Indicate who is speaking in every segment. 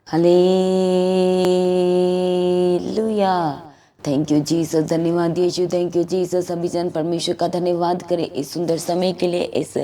Speaker 1: Hallelujah. Thank you Jesus, धन्यवाद Yeshu, thank you Jesus. सभी जन परमेश्वर का धन्यवाद करें इस सुंदर समय के लिए, इस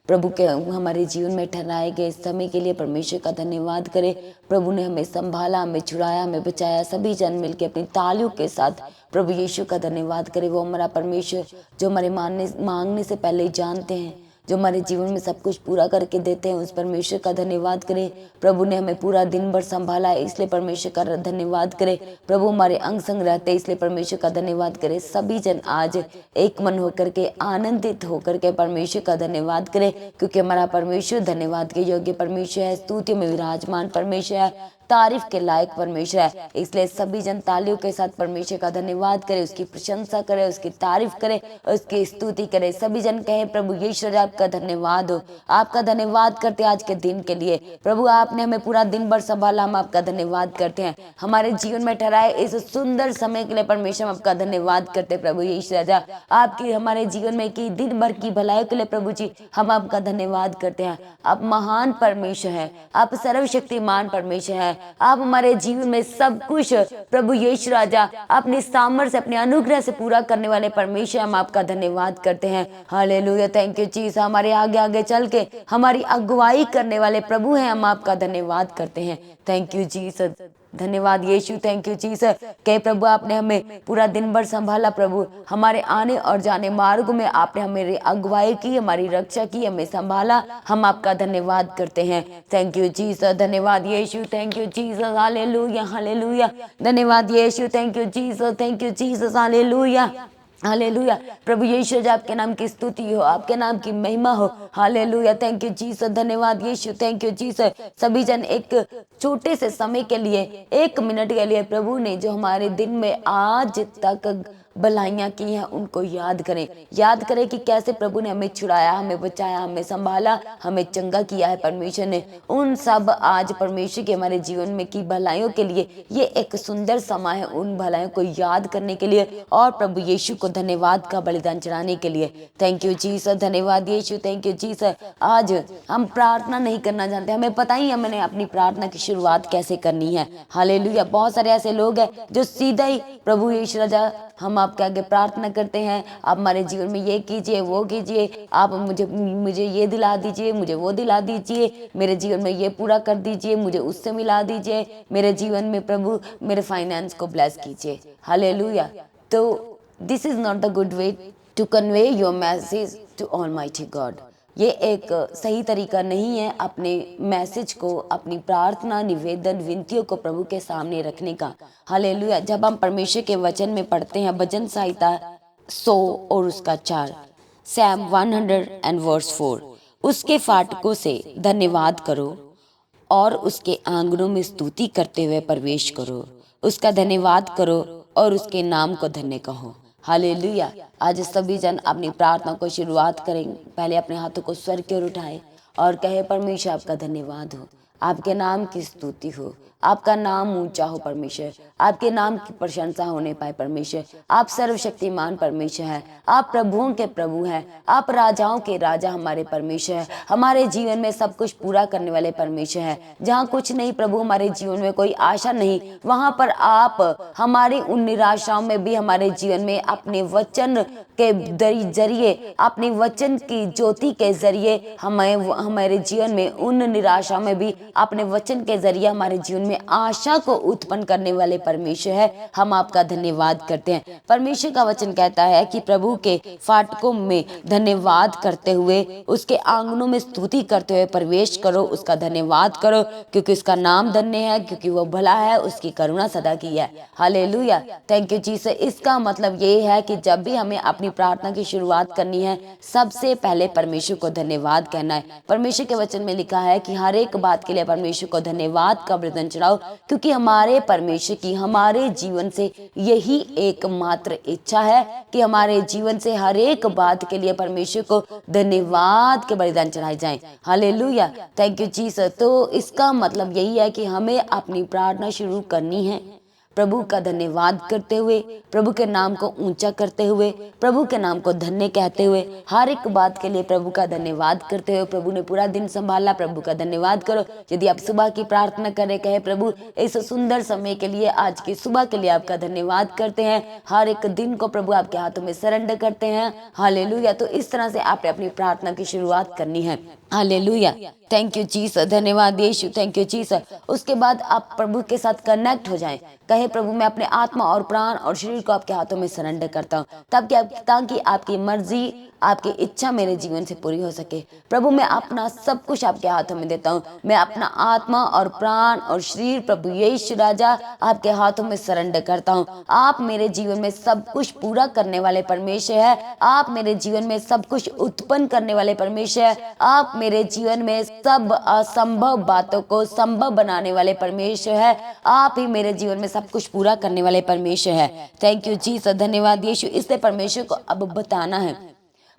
Speaker 1: प्रभु के हमारे जीवन में ठहराए गए इस समय के लिए परमेश्वर का धन्यवाद करें। प्रभु ने हमें संभाला, हमें छुड़ाया, हमें बचाया। सभी जन मिलकर अपनी तालियों के साथ प्रभु यीशु का धन्यवाद करें। वो हमारा परमेश्वर जो हमारे मांगने से पहले ही जानते हैं, जो हमारे जीवन में सब कुछ पूरा करके देते हैं, उस परमेश्वर का धन्यवाद करें। प्रभु ने हमें पूरा दिन भर संभाला है, इसलिए परमेश्वर का धन्यवाद करें। प्रभु हमारे अंग संग रहते हैं, इसलिए परमेश्वर का धन्यवाद करें। सभी जन आज एक मन होकर के आनंदित होकर के परमेश्वर का धन्यवाद करें, क्योंकि हमारा परमेश्वर धन्यवाद के योग्य परमेश्वर है, स्तुतियों में विराजमान परमेश्वर है, तारीफ के लायक परमेश्वर है। इसलिए सभी जन तालियों के साथ परमेश्वर का धन्यवाद करें, उसकी प्रशंसा करें, उसकी तारीफ करें, उसकी स्तुति करें। सभी जन कहें प्रभु यीशु आपका धन्यवाद हो, आपका धन्यवाद करते हैं आज के दिन के लिए। प्रभु आपने हमें पूरा दिन भर संभाला, हम आपका धन्यवाद करते हैं। हमारे जीवन में ठहराए इस सुंदर समय के लिए परमेश्वर हम आपका धन्यवाद करते हैं। प्रभु यीशु राजा आपकी हमारे जीवन में की दिन भर की भलाई के लिए प्रभु जी हम आपका धन्यवाद करते हैं। आप महान परमेश्वर है, आप सर्वशक्तिमान परमेश्वर है, आप हमारे जीवन में सब कुछ प्रभु यीशु राजा अपनी सामर्थ्य अपने अनुग्रह से पूरा करने वाले परमेश्वर, हम आपका धन्यवाद करते हैं। Hallelujah, thank you Jesus. हमारे आगे आगे चल के हमारी अगुवाई करने वाले प्रभु हैं, हम आपका धन्यवाद करते हैं। थैंक यू जीसस, धन्यवाद यीशु, थैंक यू जीसस। कहे प्रभु आपने हमें पूरा दिन भर संभाला, प्रभु हमारे आने और जाने मार्ग में आपने हमारी अगुवाई की, हमारी रक्षा की, हमें संभाला, हम आपका धन्यवाद करते हैं। थैंक यू जीसस, धन्यवाद Yeshu, thank you Jesus. Hallelujah hallelujah, धन्यवाद Yeshu, thank you Jesus, thank you Jesus. Hallelujah hallelujah, प्रभु यीशु आपके नाम की स्तुति हो, आपके नाम की महिमा हो। हालेलुया, थैंक यू जीसस, धन्यवाद यीशु, थैंक यू जीसस। सभी जन एक छोटे से समय के लिए, एक मिनट के लिए प्रभु ने जो हमारे दिन में आज तक भलाइयाँ की हैं उनको याद करें। याद करें कि कैसे प्रभु ने हमें छुड़ाया, हमें बचाया, हमें संभाला, हमें चंगा किया है परमेश्वर ने। उन सब आज परमेश्वर के हमारे जीवन में की भलाइयों के लिए ये एक सुंदर समय है, उन भलाइयों को याद करने के लिए और प्रभु यीशु को धन्यवाद का बलिदान चढ़ाने के लिए। थैंक यू जीसस, धन्यवाद यीशु, थैंक यू जीसस। आज हम प्रार्थना नहीं करना जानते, हमें पता ही है मैंने अपनी प्रार्थना की शुरुआत कैसे करनी है। हालेलुया, बहुत सारे ऐसे लोग हैं जो सीधा ही प्रभु यीशु राजा हम आपके आगे प्रार्थना करते हैं, आप हमारे जीवन में ये कीजिए, वो कीजिए, आप मुझे ये दिला दीजिए, मुझे वो दिला दीजिए, मेरे जीवन में ये पूरा कर दीजिए, मुझे उससे मिला दीजिए, मेरे जीवन में प्रभु मेरे फाइनेंस को ब्लेस कीजिए। हालेलुया। तो this is not the good way to convey your message to almighty God. ये एक सही तरीका नहीं है अपने मैसेज को, अपनी प्रार्थना, निवेदन, विनतियों को प्रभु के सामने रखने का। हालेलुया। जब हम परमेश्वर के वचन में पढ़ते हैं भजन संहिता 100 और उसका 4, सैम 100 और 4, उसके फाटकों से धन्यवाद करो और उसके आंगनों में स्तुति करते हुए प्रवेश करो, उसका धन्यवाद करो और उसके नाम को धन्य कहो। हालेलुया। आज सभी जन अपनी प्रार्थना को शुरुआत करें, पहले अपने हाथों को स्वर की ओर उठाए और कहे परमेश्वर आपका धन्यवाद हो, आपके नाम की स्तुति हो, आपका नाम ऊंचा हो परमेश्वर, आपके नाम की प्रशंसा होने पाए परमेश्वर। आप सर्वशक्तिमान परमेश्वर है, आप प्रभुओं के प्रभु हैं, आप राजाओं के राजा हमारे परमेश्वर है, हमारे जीवन में सब कुछ पूरा करने वाले परमेश्वर है। जहाँ कुछ नहीं प्रभु, हमारे जीवन में कोई आशा नहीं, वहां पर आप हमारी उन निराशाओं में भी हमारे जीवन में अपने वचन के जरिए, अपने वचन की ज्योति के जरिए हमारे जीवन में उन निराशाओं में भी अपने वचन के जरिए हमारे जीवन में आशा को उत्पन्न करने वाले परमेश्वर है। हम आपका धन्यवाद करते हैं। परमेश्वर का वचन कहता है कि प्रभु के फाटकों में धन्यवाद करते हुए, उसके आंगनों में स्तुति करते हुए प्रवेश करो, उसका धन्यवाद करो, क्योंकि उसका नाम धन्य है, क्योंकि वो भला है, उसकी करुणा सदा की है। Hallelujah, thank you Jesus. इसका मतलब ये है कि जब भी हमें अपनी प्रार्थना की शुरुआत करनी है, सबसे पहले परमेश्वर को धन्यवाद कहना है। परमेश्वर के वचन में लिखा है कि हर एक बात के लिए परमेश्वर को धन्यवाद का बलिदान चढ़ाओ, क्योंकि हमारे परमेश्वर की हमारे जीवन से यही एकमात्र इच्छा है कि हमारे जीवन से हर एक बात के लिए परमेश्वर को धन्यवाद के बलिदान चढ़ाए जाएं। Hallelujah, thank you Jesus. तो इसका मतलब यही है कि हमें अपनी प्रार्थना शुरू करनी है, प्रभु का धन्यवाद करते हुए, प्रभु के नाम को ऊंचा करते हुए, प्रभु के नाम को धन्य कहते हुए, हर एक बात के लिए प्रभु का धन्यवाद करते हुए, प्रभु ने पूरा दिन संभाला, प्रभु का धन्यवाद करो। यदि आप सुबह की प्रार्थना करें, कहे प्रभु इस सुंदर समय के लिए, आज की सुबह के लिए आपका धन्यवाद करते हैं, हर एक दिन को प्रभु आपके हाथों में सरेंडर करते हैं। हालेलुया। तो इस तरह से आपने अपनी प्रार्थना की शुरुआत करनी है। हालेलुया। थैंक यू जीसस, धन्यवाद यीशु, थैंक यू जीसस। उसके बाद आप प्रभु के साथ कनेक्ट हो जाएं, कहे प्रभु मैं अपने आत्मा और प्राण और शरीर को आपके हाथों में सरेंडर करता हूँ, तब क्या, ताकि आपकी मर्जी, आपकी इच्छा मेरे जीवन से पूरी हो सके। प्रभु मैं अपना सब कुछ आपके हाथों में देता हूँ, मैं अपना आत्मा और प्राण और शरीर प्रभु यीशु राजा आपके हाथों में सरेंडर करता हूँ। आप मेरे जीवन में सब कुछ पूरा करने वाले परमेश्वर है, आप मेरे जीवन में सब कुछ उत्पन्न करने वाले परमेश्वर है, आप मेरे जीवन में सब असंभव बातों को संभव बनाने वाले परमेश्वर है, आप ही मेरे जीवन में सब कुछ पूरा करने वाले परमेश्वर है। थैंक यू जीसस, धन्यवाद यीशु। इसलिए परमेश्वर को अब बताना है।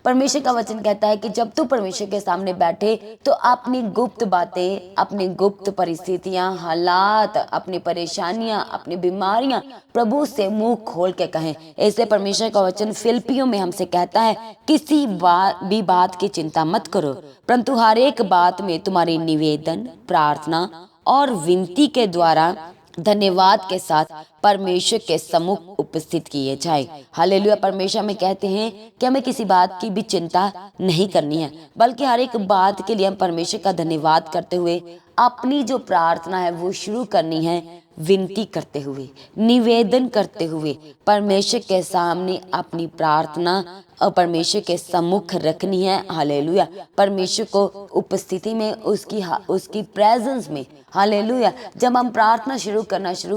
Speaker 1: परमेश्वर का वचन कहता है कि जब तू परमेश्वर के सामने बैठे तो अपनी गुप्त बातें, अपनी गुप्त परिस्थितियां, हालात, अपनी परेशानियां, अपनी बीमारियां प्रभु से मुंह खोल के कहें। ऐसे परमेश्वर का वचन फिलिपियों में हमसे कहता है, किसी भी बात की चिंता मत करो, परंतु हर एक बात में तुम्हारी निवेदन, प्रार्थना और विनती के द्वारा धन्यवाद के साथ परमेश्वर के सम्मुख उपस्थित किए जाए। हालेलुया। परमेश्वर में कहते हैं कि हमें किसी बात की भी चिंता नहीं करनी है, बल्कि हर एक बात के लिए हम परमेश्वर का धन्यवाद करते हुए अपनी जो प्रार्थना है वो शुरू करनी है, विनती करते हुए, निवेदन करते हुए परमेश्वर के सामने अपनी प्रार्थना और परमेश्वर के सम्मुख रखनी है। हालेलुया। परमेश्वर को उपस्थिति में, उसकी प्रेजेंस में, हालेलुया। जब हम प्रार्थना शुरू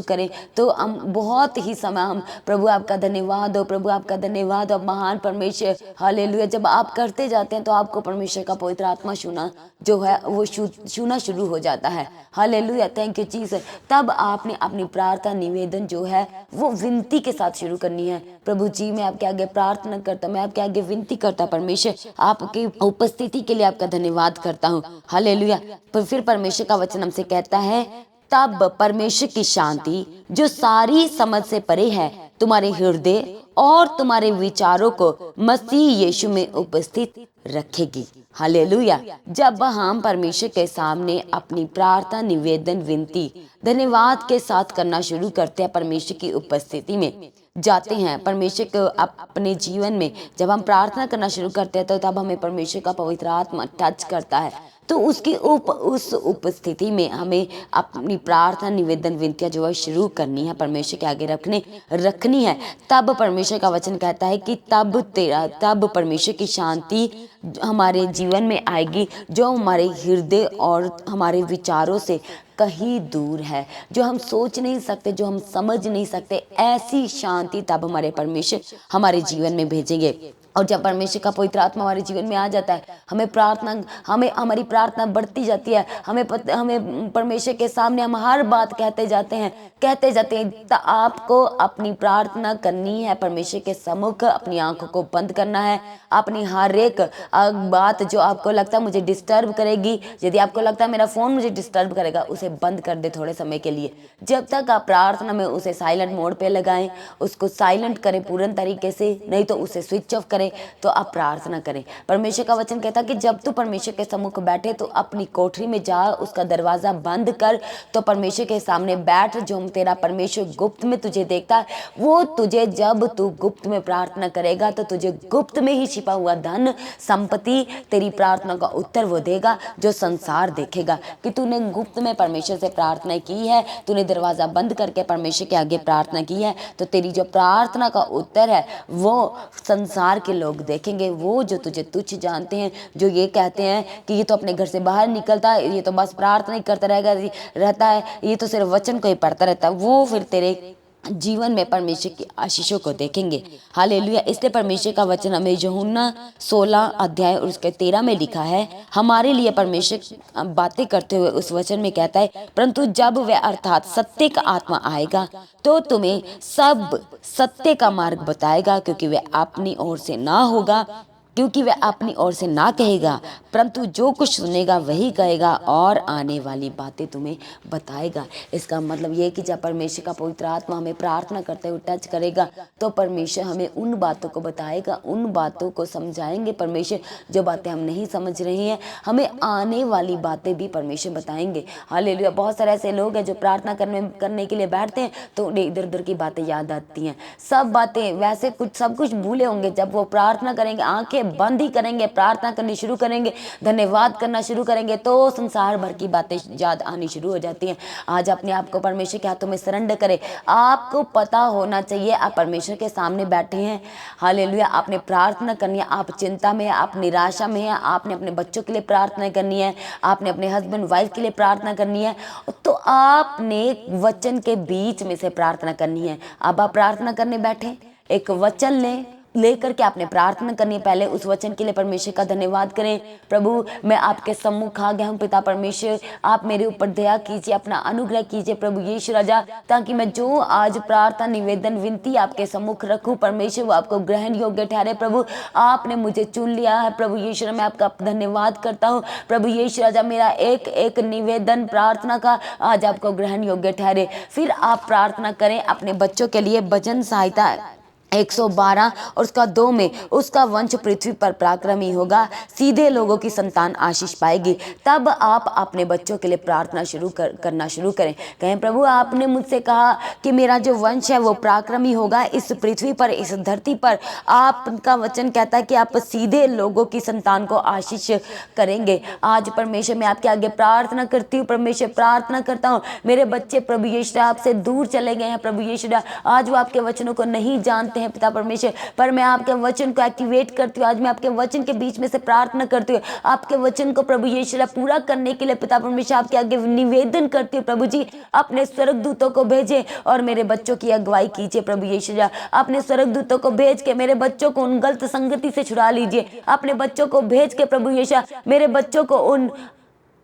Speaker 1: करें तो हम बहुत ही समय हम प्रभु आपका धन्यवाद हो, प्रभु आपका धन्यवाद हो, महान परमेश्वर, हालेलुया। जब आप करते जाते हैं तो आपको परमेश्वर का पवित्र आत्मा छूना जो है वो छूना शुरू हो जाता है। हालेलुया। Thank you Jesus. तब आपने अपनी प्रार्थना, निवेदन जो है वो विनती के साथ शुरू करनी है। प्रभु जी मैं आपके आगे प्रार्थना करता हूँ, मैं आपके आगे विनती करता हूँ परमेश्वर, आपकी उपस्थिति के लिए आपका धन्यवाद करता हूँ। हालेलुया। फिर परमेश्वर का वचन हमसे कहता है, तब परमेश्वर की शांति जो सारी समझ से परे है तुम्हारे हृदय और तुम्हारे विचारों को मसीह यीशु में उपस्थित रखेगी। हालेलुया। जब हम परमेश्वर के सामने अपनी प्रार्थना, निवेदन, विनती, धन्यवाद के साथ करना शुरू करते हैं, परमेश्वर की उपस्थिति में जाते हैं, परमेश्वर को अपने जीवन में जब हम प्रार्थना करना शुरू करते हैं तो तब हमें परमेश्वर का पवित्र आत्मा टच करता है। तो उस उपस्थिति में हमें अपनी प्रार्थना, निवेदन, विनतियाँ जो है शुरू करनी है, परमेश्वर के आगे रखनी है। तब परमेश्वर का वचन कहता है कि तब परमेश्वर की शांति हमारे जीवन में आएगी, जो हमारे हृदय और हमारे विचारों से कहीं दूर है, जो हम सोच नहीं सकते, जो हम समझ नहीं सकते, ऐसी शांति तब हमारे परमेश्वर हमारे जीवन में भेजेंगे। और जब परमेश्वर का पवित्र आत्मा हमारे जीवन में आ जाता है, हमारी प्रार्थना बढ़ती जाती है, हमें परमेश्वर के सामने हम हर बात कहते जाते हैं। तो आपको अपनी प्रार्थना करनी है परमेश्वर के सम्मुख, अपनी आंखों को बंद करना है, अपनी हर एक बात जो आपको लगता है मुझे डिस्टर्ब करेगी, यदि आपको लगता है मेरा फोन मुझे डिस्टर्ब करेगा, उसे बंद कर दे थोड़े समय के लिए। जब तक आप प्रार्थना में उसे साइलेंट मोड पे लगाएं, उसको साइलेंट करें पूर्ण तरीके से, नहीं तो उसे स्विच ऑफ करें, तो आप प्रार्थना करें। परमेश्वर का वचन कहता है कि जब तू परमेश्वर के सम्मुख बैठे तो अपनी कोठरी में जा, उसका दरवाजा बंद कर, तो परमेश्वर के सामने बैठ। जो तेरा परमेश्वर गुप्त में तुझे देखता है, वो तुझे, जब तू गुप्त में प्रार्थना करेगा तो तुझे गुप्त में ही छिपा हुआ धन, संपत्ति, तेरी प्रार्थना का उत्तर वो देगा, जो संसार देखेगा कि तूने गुप्त में परमेश्वर से प्रार्थना की है, तूने दरवाजा बंद करके परमेश्वर के आगे प्रार्थना की है, तो तेरी जो प्रार्थना का उत्तर है वो संसार के लोग देखेंगे। वो जो तुझे तुच्छ जानते हैं, जो ये कहते हैं कि ये तो अपने घर से बाहर निकलता है, ये तो बस प्रार्थना ही करता रहता है, ये तो सिर्फ वचन को ही पढ़ता रहता है, वो फिर तेरे जीवन में परमेश्वर की आशीषों को देखेंगे। हालेलुया। इसलिए परमेश्वर का वचन हमें यूहन्ना 16 अध्याय और उसके 13 में लिखा है, हमारे लिए परमेश्वर बातें करते हुए उस वचन में कहता है, परंतु जब वह अर्थात सत्य का आत्मा आएगा तो तुम्हें सब सत्य का मार्ग बताएगा, क्योंकि वह अपनी ओर से ना होगा क्योंकि वह अपनी ओर से ना कहेगा, परंतु जो कुछ सुनेगा वही कहेगा और आने वाली बातें तुम्हें बताएगा। इसका मतलब ये है कि जब परमेश्वर का पवित्र आत्मा हमें प्रार्थना करते हुए टच करेगा तो परमेश्वर हमें उन बातों को बताएगा, उन बातों को समझाएंगे। परमेश्वर जो बातें हम नहीं समझ रहे हैं, हमें आने वाली बातें भी परमेश्वर बताएंगे। हालेलुया। बहुत सारे ऐसे लोग हैं जो प्रार्थना करने के लिए बैठते हैं तो उन्हें इधर उधर की बातें याद आती हैं, सब बातें वैसे सब कुछ भूले होंगे। जब वो प्रार्थना करेंगे, आंखें बंद ही करेंगे, प्रार्थना करनी शुरू करेंगे, धन्यवाद करना शुरू करेंगे, तो संसार भर की बातें याद आनी शुरू हो जाती हैं। आज अपने आप को परमेश्वर के हाथों में सरेंडर करें। आपको पता होना चाहिए आप परमेश्वर के सामने बैठे हैं। हालेलुया। आपने प्रार्थना करनी है, आप चिंता में है, आप निराशा में है, आपने अपने बच्चों के लिए प्रार्थना करनी है, आपने अपने हस्बैंड वाइफ के लिए प्रार्थना करनी है, तो आपने वचन के बीच में से प्रार्थना करनी है। अब आप प्रार्थना करने बैठे, एक वचन लेकर के आपने प्रार्थना करनी है। पहले उस वचन के लिए परमेश्वर का धन्यवाद करें। प्रभु, मैं आपके सम्मुख आ गया हूँ। पिता परमेश्वर, आप मेरे ऊपर दया कीजिए, अपना अनुग्रह कीजिए प्रभु यीशु राजा, ताकि मैं जो आज प्रार्थना निवेदन विनती आपके सम्मुख रखूँ परमेश्वर, वो आपको ग्रहण योग्य ठहरे। प्रभु, आपने मुझे चुन लिया है प्रभु यीशु, मैं आपका धन्यवाद करता हूँ प्रभु यीशु राजा। मेरा एक एक निवेदन प्रार्थना का आज आपको ग्रहण योग्य ठहरे। फिर आप प्रार्थना करें अपने बच्चों के लिए। भजन संहिता 112 और उसका 2 में, उसका वंश पृथ्वी पर पराक्रमी होगा, सीधे लोगों की संतान आशीष पाएगी। तब आप अपने बच्चों के लिए प्रार्थना करना शुरू करें। कहें, प्रभु आपने मुझसे कहा कि मेरा जो वंश है वो पराक्रमी होगा इस पृथ्वी पर, इस धरती पर। आपका वचन कहता है कि आप सीधे लोगों की संतान को आशीष करेंगे। आज परमेश्वर मैं आपके आगे प्रार्थना करती हूँ। परमेश्वर, प्रार्थना करता हूँ मेरे बच्चे प्रभु यीशु आपसे दूर चले गए हैं प्रभु यीशु, आज वो आपके वचनों को नहीं जानते हैं पिता परमेश्वर, पर मैं आपके वचन को एक्टिवेट करती हूँ। आज मैं आपके वचन के बीच में से प्रार्थना करती हूँ, आपके वचन को प्रभु यीशु पूरा करने के लिए पिता परमेश्वर आपके आगे निवेदन करती हूँ। प्रभु जी, अपने स्वर्गदूतों को भेजे और मेरे बच्चों की अगुवाई कीजिए प्रभु यीशु। अपने स्वर्गदूतों को भेज के मेरे बच्चों को उन गलत संगति से छुड़ा लीजिए। अपने बच्चों को भेज के प्रभु यीशु मेरे बच्चों को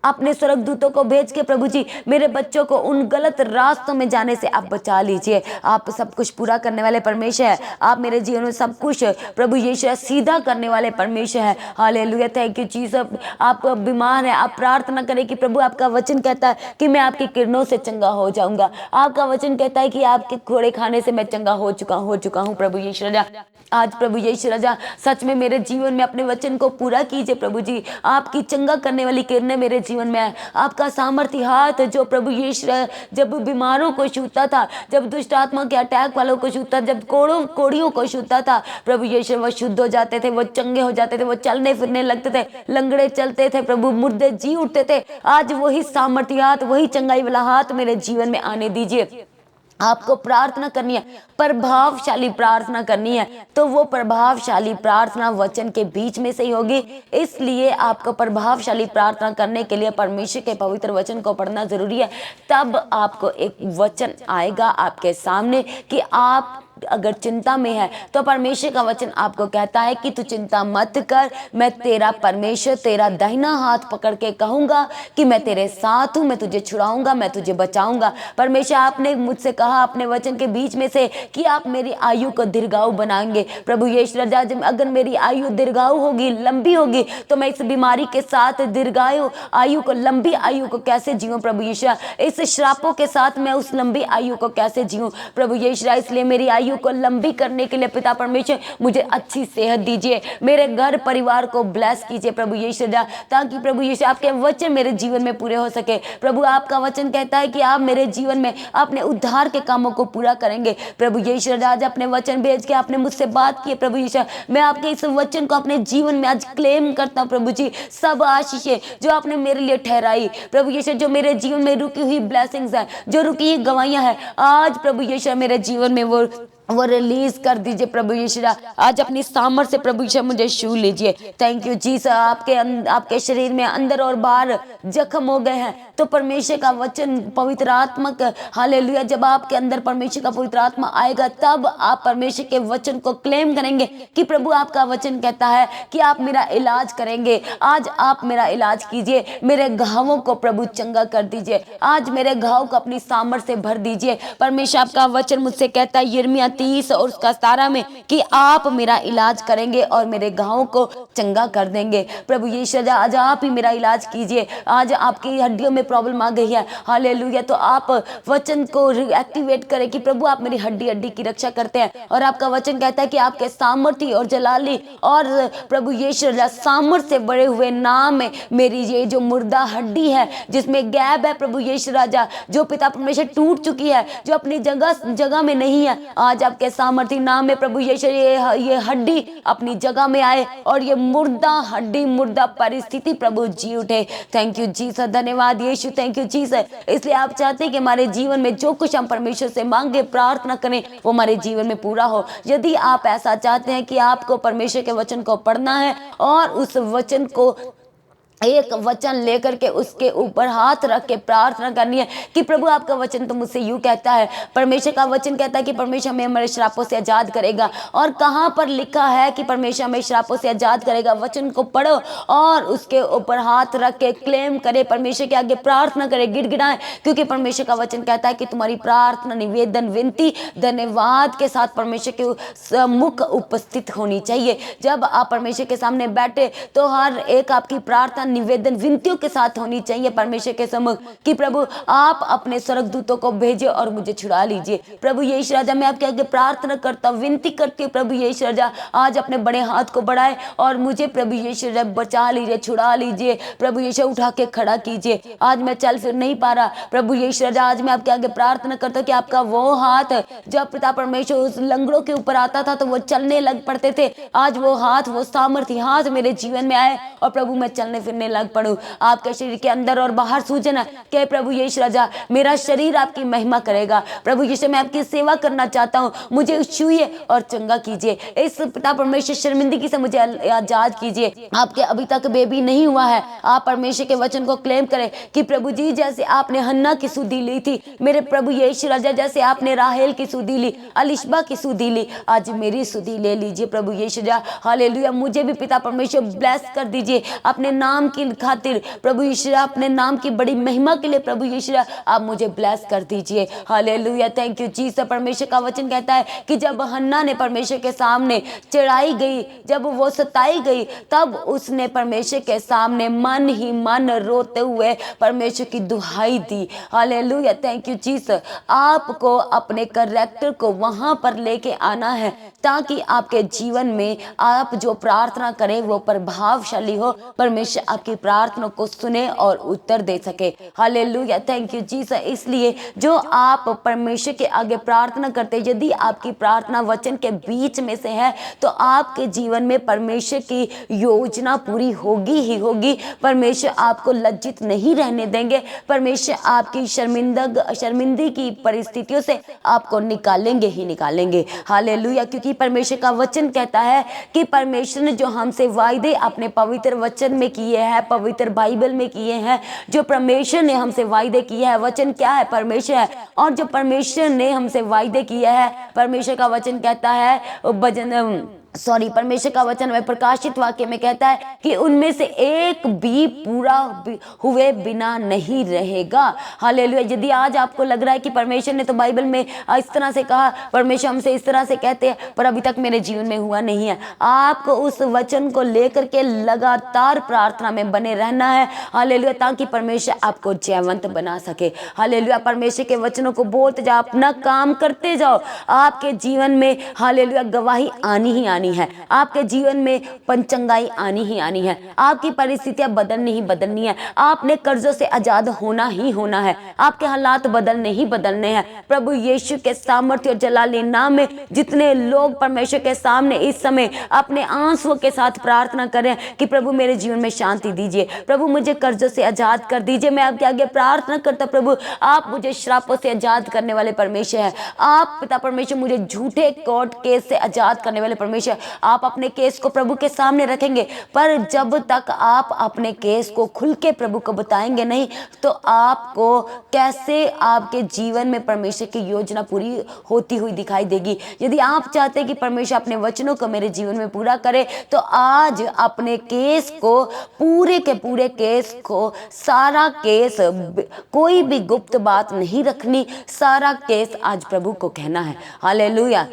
Speaker 1: अपने स्वर्गदूतों को भेज के प्रभु जी मेरे बच्चों को उन गलत रास्तों में जाने से आप बचा लीजिए। आप सब कुछ पूरा करने वाले परमेश्वर है। आप मेरे जीवन में सब कुछ प्रभु यीशु सीधा करने वाले परमेश्वर है। हालेलुया। Thank you Jesus. आप बीमार है, आप प्रार्थना करें कि प्रभु आपका वचन कहता है कि मैं आपकी किरणों से चंगा हो जाऊंगा। आपका वचन कहता है कि आपके घोड़े खाने से मैं चंगा हो चुका हूँ प्रभु यीशु राजा। आज प्रभु यीशु राजा सच में मेरे जीवन में अपने वचन को पूरा कीजिए प्रभु जी। आपकी चंगा करने वाली किरणें मेरे जीवन में है। आपका सामर्थ्य हाथ जो प्रभु यीशु जब बीमारों को छूता था, जब दुष्ट आत्मा के अटैक वालों को छूता, जब कोड़ियों को छूता था प्रभु यीशु, वो शुद्ध हो जाते थे, वो चंगे हो जाते थे, वो चलने फिरने लगते थे, लंगड़े चलते थे प्रभु, मुर्दे जी उठते थे। आज वही सामर्थ्य हाथ, वही चंगाई वाला हाथ मेरे जीवन में आने दीजिए। आपको प्रार्थना करनी है, प्रभावशाली प्रार्थना करनी है, तो वो प्रभावशाली प्रार्थना वचन के बीच में से ही होगी। इसलिए आपको प्रभावशाली प्रार्थना करने के लिए परमेश्वर के पवित्र वचन को पढ़ना जरूरी है। तब आपको एक वचन आएगा आपके सामने कि आप अगर चिंता में है तो परमेश्वर का वचन आपको कहता है कि तू चिंता मत कर, मैं तेरा परमेश्वर, तेरा दाहिना हाथ पकड़ के कहूंगा कि मैं तेरे साथ हूं, मैं तुझे छुड़ाऊंगा, मैं तुझे बचाऊंगा। परमेश्वर, आपने मुझसे कहा अपने वचन के बीच में से कि आप मेरी आयु को दीर्घायु बनाएंगे प्रभु यीशु राजा। अगर मेरी आयु दीर्घायु होगी, लंबी होगी, तो मैं इस बीमारी के साथ दीर्घायु आयु को, लंबी आयु को कैसे जीऊं प्रभु यीशु। इस श्रापों के साथ मैं उस लंबी आयु को कैसे जीऊं प्रभु यीशु। इसलिए मेरी आयु को लंबी करने के लिए पिता परमेश्वर मुझे अच्छी सेहत दीजिए, मेरे घर परिवार को ब्लेस कीजिए प्रभु यीशु, ताकि प्रभु यीशु आपके वचन मेरे जीवन में पूरे हो सके। प्रभु, आपका वचन कहता है कि आप मेरे जीवन में अपने उद्धार के कामों को पूरा करेंगे प्रभु यीशु। आज अपने वचन भेज के आपने मुझसे बात की प्रभु यीशु, मैं आपके इस वचन को अपने जीवन में आज क्लेम करता हूं प्रभु जी। सब आशीषें जो आपने मेरे लिए ठहराई प्रभु यीशु, जो मेरे जीवन में रुकी हुई ब्लेसिंग्स है, जो रुकी हुई गवाहियां है, आज प्रभु यीशु मेरे जीवन में वो रिलीज कर दीजिए प्रभु यीशु। आज अपनी सामर्थ्य से प्रभु यीशु मुझे छू लीजिए। Thank you Jesus. आपके शरीर में अंदर और बाहर जख्म हो गए हैं, तो परमेश्वर का वचन पवित्र आत्मा का, हालेलुया, जब आपके अंदर परमेश्वर का पवित्र आत्मा आएगा तब आप परमेश्वर के वचन को क्लेम करेंगे कि प्रभु आपका वचन कहता है कि आप मेरा इलाज करेंगे। आज आप मेरा इलाज कीजिए, मेरे घावों को प्रभु चंगा कर दीजिए, आज मेरे घाव को अपनी सामर्थ से भर दीजिए। परमेश्वर आपका वचन मुझसे कहता है यिर्मयाह 30 और उसका 17 में कि आप मेरा इलाज करेंगे और मेरे घावों को चंगा कर देंगे। प्रभु यीशु आज आप ही मेरा इलाज कीजिए। आज आपकी हड्डियों में प्रॉब्लम आ गई है, हालेलुया, तो आप वचन को एक्टिवेट करें कि प्रभु आप मेरी हड्डी हड्डी की रक्षा करते हैं। और आपका वचन कहता है कि आपके सामर्थी और जलाली और प्रभु यीशु सामर्थ से बड़े हुए नाम में मेरी ये जो मुर्दा हड्डी है जिसमें गैप है प्रभु यीशु राजा, जो पिता परमेश्वर टूट चुकी है, जो अपनी जगह में नहीं है, आज आपके सामर्थी नाम में प्रभु यीशु ये हड्डी अपनी जगह में आए और ये मुर्दा हड्डी, मुर्दा परिस्थिति प्रभु जी उठे। थैंक यू जीसस, धन्यवाद यीशु, थैंक यू जीसस। इसलिए आप चाहते हैं कि हमारे जीवन में जो कुछ हम परमेश्वर से मांगे, प्रार्थना करें, वो हमारे जीवन में पूरा हो। यदि आप ऐसा चाहते हैं कि आपको परमेश्वर के वचन को पढ़ना है और उस वचन को एक वचन लेकर के उसके ऊपर हाथ रख के प्रार्थना करनी है कि प्रभु आपका वचन तो मुझसे यूं कहता है, परमेश्वर का वचन कहता है कि परमेश्वर हमें हमारे श्रापों से आजाद करेगा। और कहाँ पर लिखा है कि परमेश्वर हमें श्रापों से आजाद करेगा? वचन को पढ़ो और उसके ऊपर हाथ रख के क्लेम करे, परमेश्वर के आगे प्रार्थना करे, गिड़गिड़ाए, क्योंकि परमेश्वर का वचन कहता है कि तुम्हारी प्रार्थना, निवेदन, विनती, धन्यवाद के साथ परमेश्वर के मुख उपस्थित होनी चाहिए। जब आप परमेश्वर के सामने बैठे तो हर एक आपकी प्रार्थना, निवेदन, विनतियों के साथ होनी चाहिए परमेश्वर के सम्मुख कि प्रभु आप अपने स्वर्गदूतों को भेजिए और मुझे छुड़ा लीजिए। प्रभु यीशु राजा, मैं आपके आगे प्रार्थना करता हूँ, विनती करती हूँ प्रभु यीशु राजा, आज अपने बड़े हाथ को बढ़ाए और मुझे प्रभु यीशु राजा बचा लीजिए, छुड़ा लीजिए। प्रभु यीशु उठा के खड़ा कीजिए। आज मैं चल फिर नहीं पा रहा, प्रभु यीशु राजा आज मैं आपके आगे प्रार्थना करता हूँ कि आपका वो हाथ जब पिता परमेश्वर उस लंगड़ों के ऊपर आता था तो वो चलने लग पड़ते थे, आज वो हाथ, वो सामर्थ्य हाथ मेरे जीवन में आए और प्रभु मैं चलने फिरने लग पड़ूं। आपके शरीर के अंदर और बाहर सूजन है कि प्रभु यीशु राजा मेरा शरीर आपकी महिमा करेगा। प्रभु यीशु मैं आपकी सेवा करना चाहता हूं, मुझे छुइए और चंगा कीजिए। इस पिता परमेश्वर शर्मिंदगी से मुझे आजाद कीजिए। आपके अभी तक बेबी नहीं हुआ है, आप परमेश्वर के वचन को क्लेम करें कि प्रभु जी जैसे आपने हन्ना की सुधी ली थी, मेरे प्रभु यीशु राजा जैसे आपने राहेल की सुधी ली, अलिशबा की सुधी ली, आज मेरी सुधी ले लीजिए प्रभु यीशु राजा। हालेलुया, मुझे भी पिता परमेश्वर ब्लेस कर दीजिए अपने नाम की खातिर प्रभु यीशु, अपने नाम की बड़ी महिमा के लिए प्रभु यीशु आप मुझे ब्लेस कर दीजिए। Hallelujah, thank you Jesus. परमेश्वर का वचन कहता है कि जब हन्ना ने परमेश्वर के सामने चढ़ाई गई, जब वो सताई गई, तब उसने परमेश्वर के सामने मन ही मन रोते हुए परमेश्वर की दुहाई दी। Hallelujah, thank you Jesus. आपको अपने करैक्टर को वहां पर लेके आना है ताकि आपके जीवन में आप जो प्रार्थना करें वो प्रभावशाली हो, परमेश्वर आपकी प्रार्थना को सुने और उत्तर दे सके। Hallelujah, thank you Jesus. इसलिए जो आप परमेश्वर के आगे प्रार्थना करते, यदि आपकी प्रार्थना वचन के बीच में से है तो आपके जीवन में परमेश्वर की योजना पूरी होगी ही होगी। परमेश्वर आपको लज्जित नहीं रहने देंगे, परमेश्वर आपकी शर्मिंदगी की परिस्थितियों से आपको निकालेंगे ही निकालेंगे। हालेलुया, क्योंकि परमेश्वर का वचन कहता है कि परमेश्वर ने जो हमसे वायदे अपने पवित्र वचन में किए हैं, पवित्र बाइबल में किए हैं, जो परमेश्वर ने हमसे वायदे किए हैं, वचन क्या है? परमेश्वर है। और जो परमेश्वर ने हमसे वायदे किए हैं, परमेश्वर का वचन कहता है परमेश्वर का वचन में प्रकाशित वाक्य में कहता है कि उनमें से एक भी पूरा हुए बिना नहीं रहेगा। हालेलुया, यदि आज आपको लग रहा है कि परमेश्वर ने तो बाइबल में इस तरह से कहा, परमेश्वर हमसे इस तरह से कहते हैं, पर अभी तक मेरे जीवन में हुआ नहीं है, आपको उस वचन को लेकर के लगातार प्रार्थना में बने रहना है। हालेलुया, ताकि परमेश्वर आपको जयवंत बना सके। हालेलुया, परमेश्वर के वचनों को बोलते जाओ, अपना काम करते जाओ, आपके जीवन में हालेलुया गवाही आनी ही आनी है, आपके जीवन में पंचंगाई आनी ही आनी है, आपकी परिस्थितियां बदलनी ही बदलनी है, आपने कर्जों से आजाद होना ही होना है, आपके हालात बदलने ही बदलने हैं। प्रभु यीशु के सामर्थ्य और जलाली नाम में जितने लोग परमेश्वर के सामने इस समय अपने आंसुओं के साथ प्रार्थना करें कि प्रभु मेरे जीवन में शांति दीजिए, प्रभु मुझे कर्जों से आजाद कर दीजिए, मैं आपके आगे प्रार्थना करता प्रभु आप मुझे श्रापों से आजाद करने वाले परमेश्वर है, आप पिता परमेश्वर मुझे झूठे कोर्ट केस से आजाद करने वाले परमेश्वर, यीशु आप अपने केस को प्रभु के सामने रखेंगे, पर जब तक आप अपने केस को खुल के प्रभु को बताएंगे नहीं, तो आपको कैसे आपके जीवन में परमेश्वर की योजना पूरी होती हुई दिखाई देगी। यदि आप चाहते हैं कि परमेश्वर अपने वचनों को मेरे जीवन में पूरा करे, तो आज अपने केस को, पूरे के पूरे केस को, सारा केस, कोई भी गुप्त बात नहीं रखनी, सारा केस आज प्रभु को कहना है। हालेलुया।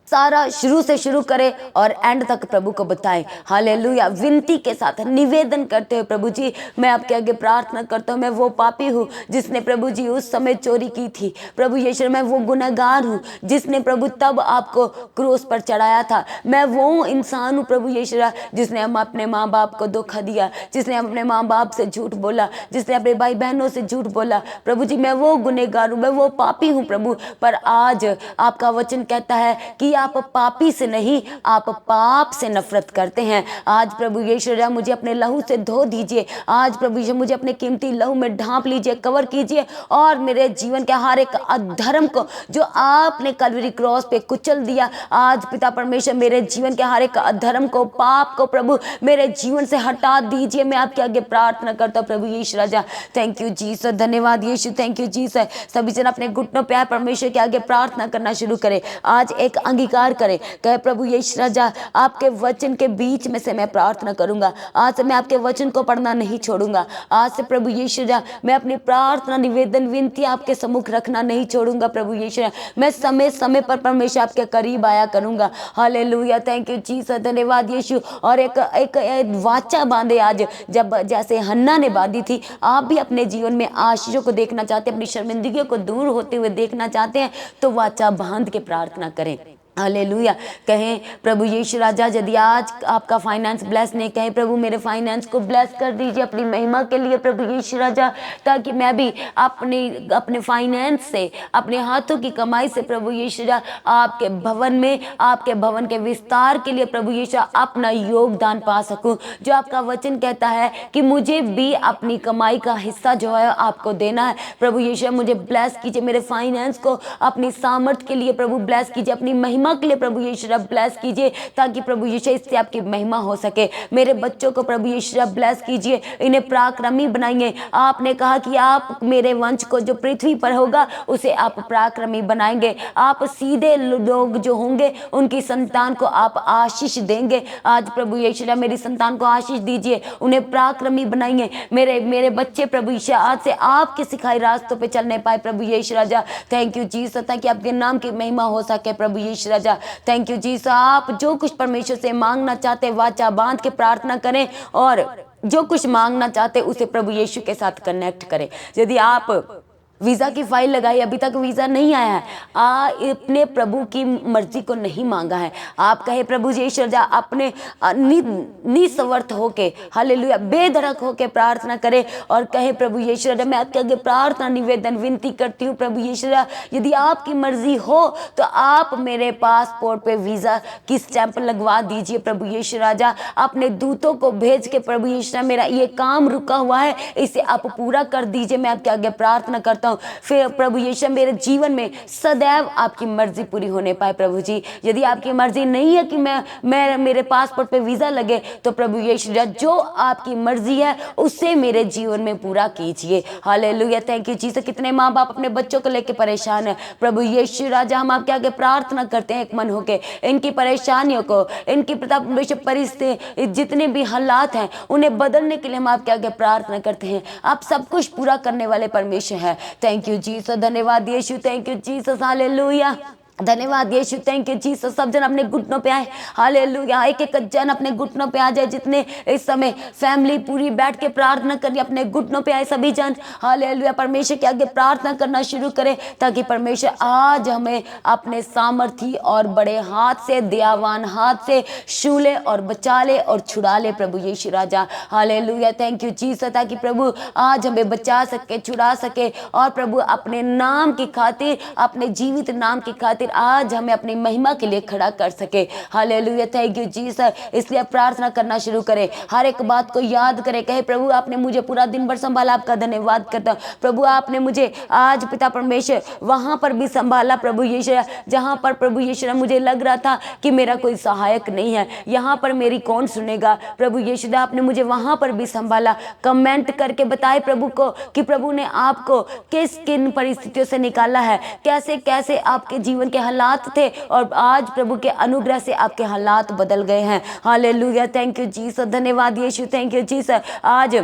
Speaker 1: सारा शुरू से शुरू करें और एंड तक प्रभु को बताएं। हालेलुया। विनती के साथ निवेदन करते हुए, प्रभु जी मैं आपके आगे प्रार्थना करता हूँ, मैं वो पापी हूँ जिसने प्रभु जी उस समय चोरी की थी। प्रभु यीशु मैं वो गुनहगार हूँ जिसने प्रभु तब आपको क्रूस पर चढ़ाया था। मैं वो इंसान हूँ प्रभु यीशु जिसने हम अपने माँ बाप को धोखा दिया, जिसने अपने माँ बाप से झूठ बोला, जिसने अपने भाई बहनों से झूठ बोला। प्रभु जी मैं वो गुनहगार हूँ, मैं वो पापी हूँ प्रभु। पर आज आपका वचन कहता है कि आप पापी से नहीं, आप पाप से नफरत करते हैं। आज प्रभु यीशु मुझे अपने लहू से धो दीजिए। आज प्रभु यीशु मुझे अपने कीमती लहू में ढांप लीजिए, कवर कीजिए, और मेरे जीवन के हर एक अधर्म को जो आपने कलवरी क्रॉस पे कुचल दिया, आज पिता परमेश्वर मेरे जीवन के हर एक अधर्म को, पाप को प्रभु मेरे जीवन से हटा दीजिए। मैं आपके आगे प्रार्थना करता हूँ प्रभु यीशु राजा। थैंक यू जीसस, धन्यवाद यीशु, थैंक यू जीसस। सभी जन अपने घुटनों पे परमेश्वर के आगे प्रार्थना करना शुरू करें। आज एक अंगीकार करें, कहे प्रभु यीशु राजा आपके वचन के बीच में से मैं प्रार्थना करूंगा। आज से मैं आपके वचन को पढ़ना नहीं छोड़ूंगा। आज से प्रभु यीशु राजा मैं अपनी प्रार्थना, निवेदन, विनती आपके सम्मुख रखना नहीं छोड़ूंगा। प्रभु यीशु मैं समय समय पर परमेश्वर आपके करीब आया करूंगा। हालेलुया, थैंक यू जीसस, धन्यवाद यीशु। और एक वाचा बांधे आज, जब जैसे हन्ना ने बांधी थी, आप भी अपने जीवन में आशीषों को देखना चाहते हैं, अपनी शर्मिंदगियों को दूर होते हुए देखना चाहते हैं, तो वाचा बांध के प्रार्थना करें। हालेलुया। कहें प्रभु यीशु राजा यदि आज आपका फाइनेंस ब्लेस नहीं, कहें प्रभु मेरे फाइनेंस को ब्लेस कर दीजिए अपनी महिमा के लिए प्रभु यीशु राजा, ताकि मैं भी अपने फाइनेंस से, अपने हाथों की कमाई से प्रभु यीशु राजा आपके भवन में, आपके भवन के विस्तार के लिए प्रभु यीशु अपना योगदान पा सकूं। जो आपका वचन कहता है कि मुझे भी अपनी कमाई का हिस्सा जो है आपको देना है। प्रभु यीशु मुझे ब्लेस कीजिए, मेरे फाइनेंस को अपनी सामर्थ्य के लिए प्रभु ब्लेस कीजिए, अपनी महिमा के लिए प्रभु यीशु ब्लेस कीजिए, ताकि प्रभु यीशु इससे आपकी महिमा हो सके। मेरे बच्चों को प्रभु यीशु ब्लेस कीजिए, इन्हें पराक्रमी बनाइए। आपने कहा कि आप मेरे वंश को जो पृथ्वी पर होगा उसे आप पराक्रमी बनाएंगे। आप सीधे लोग जो होंगे उनकी संतान को आप आशीष देंगे। आज प्रभु यीशु मेरी संतान को आशीष दीजिए, उन्हें पराक्रमी बनाइए। मेरे बच्चे प्रभु यीशु आज से आपके सिखाए रास्तों पे चलने पाए प्रभु यीशु राजा। थैंक यू जीसस, ताकि आपके नाम की महिमा हो सके प्रभु यीशु राजा। Thank you Jesus. आप जो कुछ परमेश्वर से मांगना चाहते वाचा बांध के प्रार्थना करें, और जो कुछ मांगना चाहते उसे प्रभु यीशु के साथ कनेक्ट करें। यदि आप वीज़ा की फाइल लगाई, अभी तक वीज़ा नहीं आया है, अपने प्रभु की मर्जी को नहीं मांगा है, आप कहे प्रभु यीशु राजा अपने निस्वार्थ होके, हालेलुया, बेधड़क होके प्रार्थना करें और कहे प्रभु यीशु राजा मैं आपके आगे प्रार्थना, निवेदन, विनती करती हूँ प्रभु यीशु राजा, यदि आपकी मर्जी हो तो आप मेरे पासपोर्ट पे वीज़ा की स्टैंप लगवा दीजिए प्रभु यीशु राजा। अपने दूतों को भेज के प्रभु यीशु राजा मेरा ये काम रुका हुआ है, इसे आप पूरा कर दीजिए। मैं आपके आगे प्रार्थना करता हूं। फिर प्रभु यीशु मेरे जीवन में सदैव आपकी मर्जी पूरी होने पाए प्रभु जी। यदि आपकी मर्जी नहीं है कि मैं मेरे पासपोर्ट पे वीजा लगे, तो प्रभु यीशु जो आपकी मर्जी है उसे मेरे जीवन में पूरा कीजिए। Hallelujah, thank you Jesus. कितने माँ बाप अपने बच्चों को लेकर परेशान है प्रभु यीशु राजा, हम आपके आगे प्रार्थना करते हैं एक मन होके, इनकी परेशानियों को, इनकी परिस्थिति, जितने भी हालात हैं उन्हें बदलने के लिए हम आपके आगे प्रार्थना करते हैं। आप सब कुछ पूरा करने वाले परमेश्वर है। थैंक यू जीसस, धन्यवाद Yeshu, thank you Jesus, hallelujah, धन्यवाद यीशु, थैंक यू जीसस। सब जन अपने घुटनों पे आए, हालेलुया, एक एक जन अपने घुटनों पे आ जाए। जितने इस समय फैमिली पूरी बैठ के प्रार्थना करिए, अपने घुटनों पे आए सभी जन, हालेलुया, परमेश्वर के आगे प्रार्थना करना शुरू करें, ताकि परमेश्वर आज हमें अपने सामर्थी और बड़े हाथ से, दयावान हाथ से छू ले और बचा ले और छुड़ा ले प्रभु यीशु राजा। हालेलुया, थैंक यू जीसस, ताकि प्रभु आज हमें बचा सके, छुड़ा सके, और प्रभु अपने नाम की खातिर, अपने जीवित नाम की खातिर खातिर आज हमें अपनी महिमा के लिए खड़ा कर सके। Hallelujah, thank you Jesus. इसलिए प्रार्थना करना शुरू करें, हर एक बात को याद करें, कहे प्रभु आपने मुझे पूरा दिन भर संभाला, आपका धन्यवाद करता हूँ। प्रभु आपने मुझे आज पिता परमेश्वर वहां पर भी संभाला प्रभु यीशु, जहां पर प्रभु यीशु मुझे लग रहा था कि मेरा कोई सहायक नहीं है, यहाँ पर मेरी कौन सुनेगा। प्रभु यीशु आपने मुझे वहां पर भी संभाला। कमेंट करके बताए प्रभु को कि प्रभु ने आपको किस किन परिस्थितियों से निकाला है, कैसे कैसे आपके जीवन के हालात थे और आज प्रभु के अनुग्रह से आपके हालात बदल गए हैं। हालेलुया, थैंक यू जीसस, धन्यवाद यीशु, थैंक यू जीसस। आज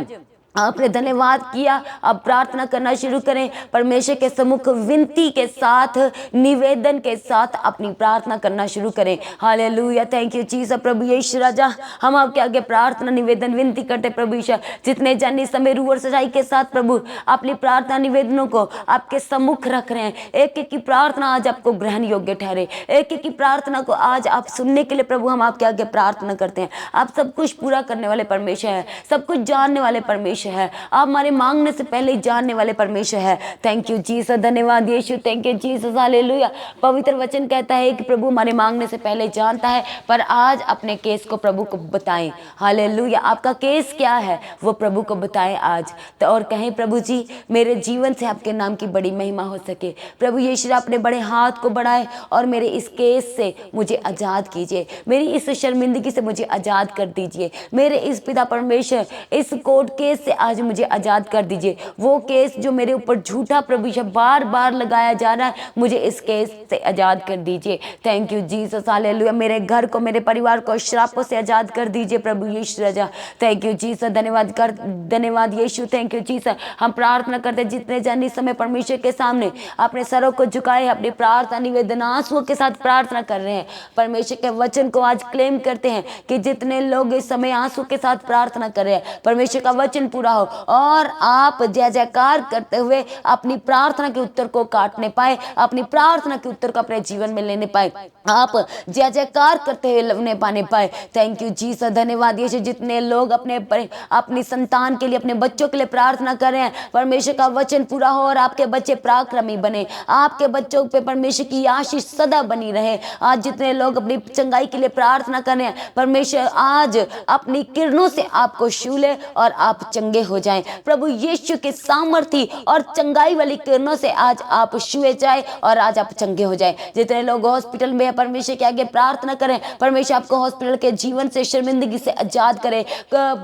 Speaker 1: आपने धन्यवाद किया, अब प्रार्थना करना शुरू करें, परमेश्वर के सम्मुख विनती के साथ, निवेदन के साथ अपनी प्रार्थना करना शुरू करें। Hallelujah, thank you Jesus. प्रभु यीशु राजा, हम आपके आगे प्रार्थना निवेदन विनती करते प्रभु यीशु, जितने जन इस समय रूह और सच्चाई के साथ प्रभु अपनी प्रार्थना निवेदनों को आपके सम्मुख रख रहे हैं, एक एक की प्रार्थना आज आपको ग्रहण योग्य ठहरे, एक एक की प्रार्थना को आज आप सुनने के लिए प्रभु हम आपके आगे प्रार्थना करते हैं। आप सब कुछ पूरा करने वाले परमेश्वर है, सब कुछ जानने वाले परमेश्वर है, आप हमारे मांगने से पहले जानने वाले परमेश्वर है। थैंक यू जीसस, धन्यवाद Yeshu, thank you Jesus. Hallelujah, पवित्र वचन कहता है कि प्रभु हमारे मांगने से पहले जानता है, पर आज अपने केस को प्रभु को बताएं। हालेलुया, आपका केस क्या है वो प्रभु को बताएं आज तो, और कहें प्रभु जी मेरे जीवन से आपके नाम की बड़ी महिमा हो सके। प्रभु यीशु अपने बड़े हाथ को बढ़ाए और मेरे इस केस से मुझे आजाद कीजिए, मेरी इस शर्मिंदगी से मुझे आजाद कर दीजिए, मेरे इस पिता परमेश्वर इस कोर्ट केस से आज मुझे आजाद कर दीजिए। वो केस जो मेरे ऊपर झूठा प्रभु यीशु बार बार लगाया जा रहा है, मुझे इस केस से आजाद कर दीजिए। Thank you Jesus. हालेलुया, मेरे घर को, मेरे परिवार को श्रापों से आजाद कर दीजिए प्रभु यीशु राजा। थैंक यू जीसस, धन्यवाद यीशु, थैंक यू जीसस। हम प्रार्थना करते जितने जन इस समय परमेश्वर के सामने अपने सरों को झुकाए अपनी प्रार्थना निवेदन आंसुओं के साथ प्रार्थना कर रहे हैं, परमेश्वर के वचन को आज क्लेम करते हैं कि जितने लोग इस समय आंसू के साथ प्रार्थना कर रहे हैं, परमेश्वर का वचन पूरा हो और आप जय जयकार करते हुए अपनी प्रार्थना के उत्तर को काटने पाए, अपनी प्रार्थना के उत्तर को अपने जीवन में लेने पाए, आप जय जयकार करते हुए लेने पाने पाए। थैंक यू जीसस, धन्यवाद यीशु। जितने लोग अपनी संतान के लिए, अपने बच्चों के लिए प्रार्थना कर रहे हैं, परमेश्वर का वचन पूरा हो और आपके बच्चे पराक्रमी बने, आपके बच्चों पे परमेश्वर की आशीष सदा बनी रहे। आज जितने लोग अपनी चंगाई के लिए प्रार्थना कर रहे हैं, परमेश्वर आज अपनी किरणों से आपको छू ले और आप चंगे हो जाएं। प्रभु यीशु के सामर्थी और चंगाई वाली किरणों से आज आप छुए जाए और आज आप चंगे हो जाए। जितने लोग हॉस्पिटल में परमेश्वर के आगे प्रार्थना करें, परमेश्वर आपको हॉस्पिटल के जीवन से, शर्मिंदगी से आजाद करे,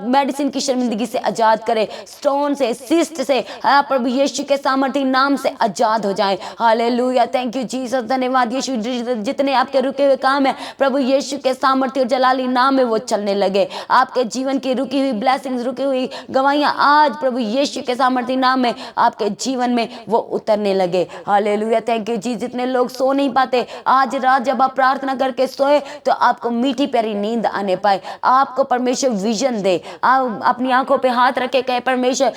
Speaker 1: मेडिसिन की शर्मिंदगी से आजाद करे, स्टोन से, सिस्ट से, प्रभु यीशु के सामर्थी नाम से आजाद हो जाए। हालेलुया, थैंक यू जीसस, धन्यवाद यीशु। जितने आपके रुके हुए काम है प्रभु यीशु के सामर्थी और जलाली नाम में वो चलने लगे। आपके जीवन की रुकी हुई ब्लेसिंग्स, रुकी हुई गवाहियां आज प्रभु यीशु के सामर्थी नाम में आपके जीवन में वो उतरने लगे। हालेलुया, थैंक यू जी। जितने लोग सो नहीं पाते, आज रात जब आप प्रार्थना करके सोए तो आपको मीठी प्यारी नींद आने पाए, आपको परमेश्वर विजन दे। आप अपनी आंखों पे हाथ रखे, कहे परमेश्वर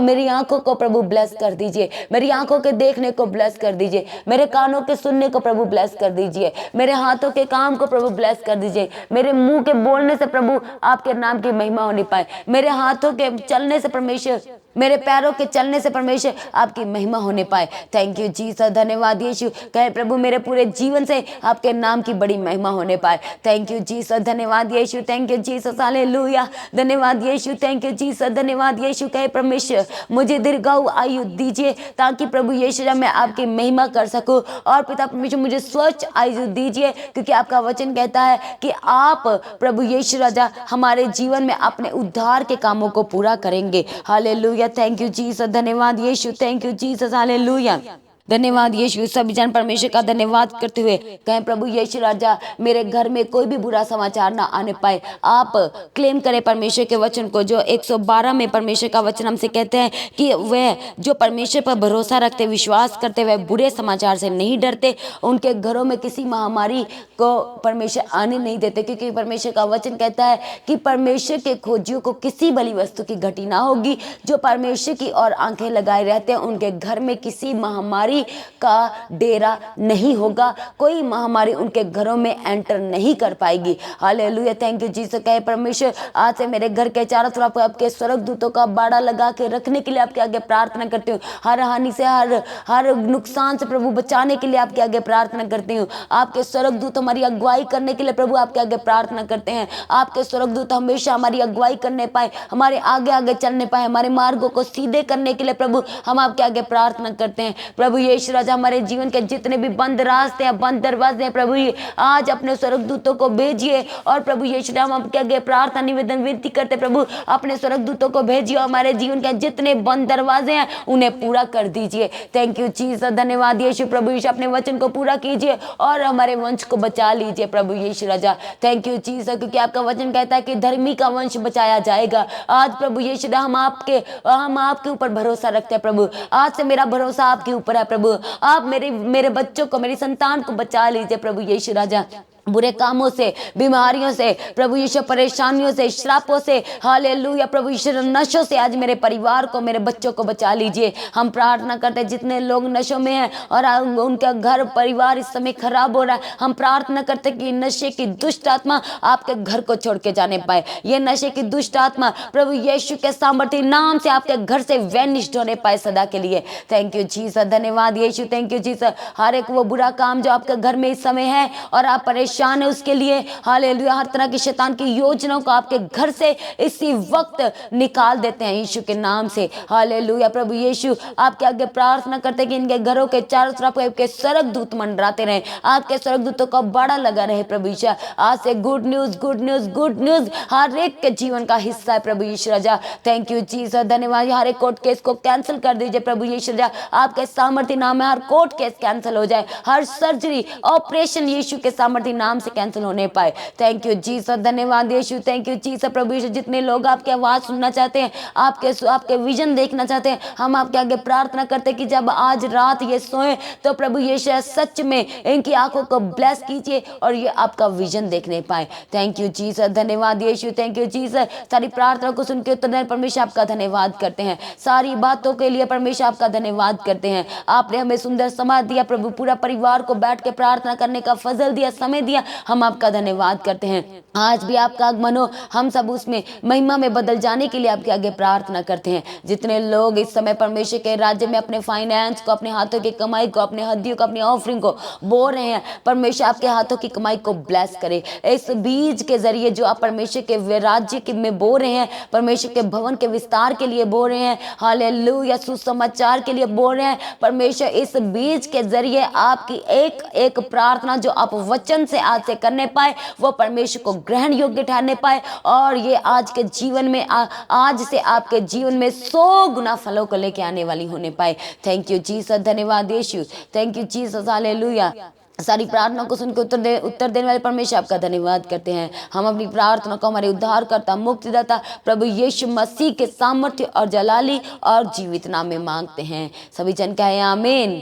Speaker 1: मेरी आंखों को प्रभु ब्लेस कर दीजिए, मेरी आंखों के देखने को ब्लेस कर दीजिए, मेरे कानों के सुनने को प्रभु ब्लेस कर दीजिए, मेरे हाथों के काम को प्रभु ब्लेस कर दीजिए, मेरे मुंह के बोलने से प्रभु आपके नाम की महिमा होने पाए, मेरे हाथों के चलने से परमेश्वर, मेरे पैरों के चलने से परमेश्वर आपकी महिमा होने पाए। थैंक यू जीसस, धन्यवाद यीशु। कहे प्रभु मेरे पूरे जीवन से आपके नाम की बड़ी महिमा होने पाए। थैंक यू जीसस, धन्यवाद Yeshu, thank you Jesus, hallelujah, धन्यवाद यीशु, थैंक यू जीसस, धन्यवाद यीशु। कहे परमेश्वर मुझे दीर्घायु आयु दीजिए ताकि प्रभु यीशु मैं आपकी महिमा कर सकूं, और पिता परमेश्वर मुझे स्वच्छ आयु दीजिए, क्योंकि आपका वचन कहता है कि आप प्रभु यीशु राजा हमारे जीवन में अपने उद्धार के कामों को पूरा करेंगे। हालेलुया, थैंक यू जीसस, धन्यवाद Yeshu, thank you Jesus, hallelujah, धन्यवाद यीशु। सभी जन परमेश्वर का धन्यवाद करते हुए कहें प्रभु यीशु राजा मेरे घर में कोई भी बुरा समाचार ना आने पाए। आप क्लेम करें परमेश्वर के वचन को, जो 112 में परमेश्वर का वचन हमसे कहते हैं कि वह जो परमेश्वर पर भरोसा रखते, विश्वास करते, वह बुरे समाचार से नहीं डरते, उनके घरों में किसी महामारी को परमेश्वर आने नहीं देते, क्योंकि परमेश्वर का वचन कहता है कि परमेश्वर के खोजियों को किसी भली वस्तु की घटी ना होगी। जो परमेश्वर की ओर आंखें लगाए रहते हैं उनके घर में किसी महामारी महामारी का डेरा नहीं होगा, कोई महामारी उनके घरों में एंटर नहीं कर पाएगी। Hallelujah, thank you Jesus. कहे परमेश्वर आज से मेरे घर के चारों तरफ आपके स्वर्गदूतों का बाड़ा लगा के रखने के लिए आपके आगे प्रार्थना करती हूँ। हर हानि से, हर नुकसान से प्रभु बचाने के लिए आपके आगे प्रार्थना करती हूँ। आपके स्वर्गदूत हमारी अगुवाई करने के लिए प्रभु आपके आगे प्रार्थना करते हैं। आपके स्वर्गदूत हमेशा हमारी अगुवाई करने पाए, हमारे आगे आगे चलने पाए, हमारे मार्गों को सीधे करने के लिए प्रभु हम आपके आगे प्रार्थना करते हैं। प्रभु यीशु राजा, हमारे जीवन के जितने भी बंद रास्ते हैं, बंद दरवाजे हैं, प्रभु आज अपने स्वर्गदूतों को भेजिए। और प्रभु यीशु राजा, हम आपके आगे प्रार्थना निवेदन विनती करते प्रभु अपने स्वर्गदूतों को भेजिए, हमारे जीवन के जितने बंद दरवाजे हैं उन्हें पूरा कर दीजिए। थैंक यू जीसस, धन्यवाद यीशु। प्रभु यीशु अपने वचन को पूरा कीजिए और हमारे वंश को बचा लीजिए प्रभु यीशु राजा। थैंक यू जीसस, क्योंकि आपका वचन कहता है कि धर्मी का वंश बचाया जाएगा। आज प्रभु यीशु हम आपके ऊपर भरोसा रखते हैं प्रभु। आज से मेरा भरोसा आपके ऊपर है प्रभु। आप मेरे बच्चों को, मेरी संतान को बचा लीजिए प्रभु यीशु राजा, बुरे कामों से, बीमारियों से, प्रभु यीशु परेशानियों से, श्रापों से, हालेलुया प्रभु यीशु नशों से आज मेरे परिवार को, मेरे बच्चों को बचा लीजिए। हम प्रार्थना करते हैं जितने लोग नशों में हैं और उनका घर परिवार इस समय खराब हो रहा है, हम प्रार्थना करते हैं कि नशे की दुष्ट आत्मा आपके घर को छोड़ के जाने पाए। ये नशे की दुष्ट आत्मा प्रभु यीशु के सामर्थ्य नाम से आपके घर से वैनिश्ड होने पाए सदा के लिए। थैंक यू जीसस, धन्यवाद यीशु, थैंक यू जीसस। हर एक वो बुरा काम जो आपके घर में इस समय है और आप परेशान है उसके लिए, हालेलुया, हर तरह की शैतान की योजनाओं को आपके घर से इसी वक्त निकाल देते हैं यीशु के नाम से। हालेलुया प्रभु यीशु, आपके आगे प्रार्थना करते हैं कि इनके घरों के चारों तरफ आपके स्वर्गदूत मंडराते रहे, आपके स्वर्गदूतों का बाड़ा लगा रहे प्रभु यीशु। आज से good news, good news, good news हर एक के जीवन का हिस्सा है प्रभु यीशु राजा। थैंक यू जीसस, धन्यवाद। हर एक कोर्ट केस को कैंसिल कर दीजिए प्रभु यीशु राजा, आपके सामर्थ्य नाम में हर कोर्ट केस कैंसिल हो जाए, हर सर्जरी ऑपरेशन यीशु के सामर्थ्य नाम से कैंसिल होने पाए। थैंक यू जीसस, धन्यवाद यीशु, थैंक यू जीसस। प्रभु यीशु, जितने लोग आपकी आवाज सुनना चाहते हैं, आपके विजन देखना चाहते हैं, हम आपके आगे प्रार्थना करते हैं कि जब आज रात ये सोए तो प्रभु यीशु सच में इनकी आंखों को ब्लेस कीजिए और ये आपका विजन देखने पाए। थैंक यू जीसस, धन्यवाद यीशु, थैंक यू जीसस। सारी प्रार्थना को सुन के उत्तर देने परमेश्वर आपका धन्यवाद करते हैं, सारी बातों के लिए परमेश्वर आपका धन्यवाद करते हैं। आपने हमें सुंदर समाज दिया प्रभु, पूरा परिवार को बैठ के प्रार्थना करने का फजल दिया, समय दिया, हम आपका धन्यवाद करते हैं। आज भी आपका आगमन हो, हम सब उसमें महिमा में बदल जाने के लिए आपके आगे प्रार्थना करते हैं। जितने लोग इस समय परमेश्वर के राज्य में अपने फाइनेंस को, अपने हाथों की कमाई को, अपने हड्डियों को, अपनी ऑफरिंग को बो रहे हैं, परमेश्वर आपके हाथों की कमाई को ब्लेस करे। इस बीज के जरिए जो आप परमेश्वर के राज्य के में बो रहे हैं, परमेश्वर के भवन के विस्तार के लिए बो रहे हैं, हालेलुया, सुसमाचार के लिए बो रहे हैं परमेश्वर, इस बीज के जरिए आपकी एक एक प्रार्थना जो आप वचन से आज से करने पाए वो परमेश्वर को ग्रहण योग्य ठहरने पाए और ये आज के जीवन में आज से आपके जीवन में 100 गुना फलों को लेके आने वाली होने पाए। थैंक यू जीसस, धन्यवाद Yeshu, thank you Jesus, hallelujah. सारी प्रार्थना को सुनकर उत्तर देने वाले परमेश्वर आपका धन्यवाद करते हैं। हम अपनी प्रार्थना को हमारे उद्धारकर्ता, मुक्तिदाता प्रभु यीशु मसीह के सामर्थ्य और जलाली और जीवित नाम में मांगते हैं। सभी जन कहें आमीन।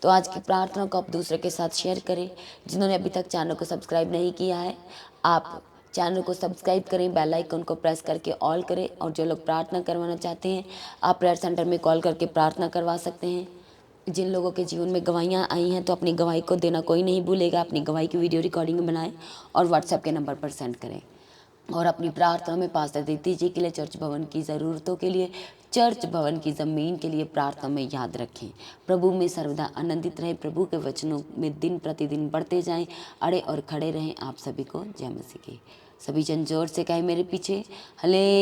Speaker 1: तो आज की प्रार्थना को आप दूसरे के साथ शेयर करें। जिन्होंने अभी तक चैनल को सब्सक्राइब नहीं किया है, आप चैनल को सब्सक्राइब करें, बेल आइकन को प्रेस करके ऑल करें। और जो लोग प्रार्थना करवाना चाहते हैं, आप प्रेयर सेंटर में कॉल करके प्रार्थना करवा सकते हैं। जिन लोगों के जीवन में गवाहियाँ आई हैं तो अपनी गवाही को देना कोई नहीं भूलेगा। अपनी गवाही की वीडियो रिकॉर्डिंग बनाएं और व्हाट्सएप के नंबर पर सेंड करें। और अपनी प्रार्थना में पास्टर दीदी जी के लिए, चर्च भवन की ज़रूरतों के लिए, चर्च भवन की ज़मीन के लिए प्रार्थना में याद रखें। प्रभु में सर्वदा आनंदित रहें, प्रभु के वचनों में दिन प्रतिदिन बढ़ते जाएं, अड़े और खड़े रहें। आप सभी को जय मसीह की। सभी जन जोर से कहें मेरे पीछे, हालेलुया।